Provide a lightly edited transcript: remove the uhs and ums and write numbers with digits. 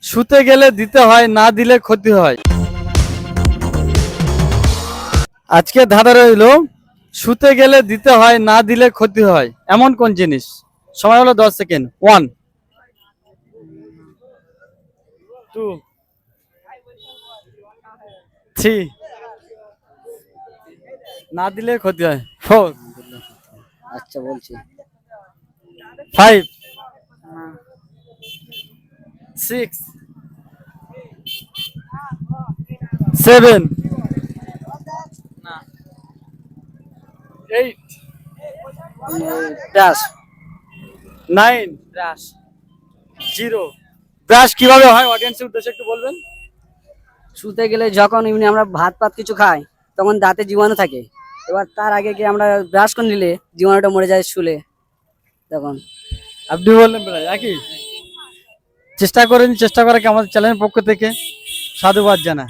শুতে গেলে দিতে হয়, না দিলে ক্ষতি হয়। আজকে ধাঁধা রইলো, শুতে গেলে দিতে হয়, না দিলে ক্ষতি হয়, এমন কোন জিনিস? সময় হলো 10 সেকেন্ড। 1, 2, 3, না দিলে ক্ষতি হয়, 4, আচ্ছা বলছি। 5, 6, 7, 8, ব্রাশ। 9, ব্রাশ। 0। ব্রাশ কিভাবে হয় অডিয়েন্সের উদ্দেশ্যে একটু বলবেন? শুতে গেলে যখন এমনি আমরা ভাত পাত কিছু খাই তখন দাঁতে জীবাণু থাকে, এবার তার আগে গিয়ে আমরা ব্রাশ করে নিলে জীবাণুটা মরে যায় শুলে তখন। আপনি বললেন প্রায় একই। চেষ্টা করেন, চেষ্টা করাকে আমাদের চ্যানেলের পক্ষ থেকে সাধুবাদ জানাই।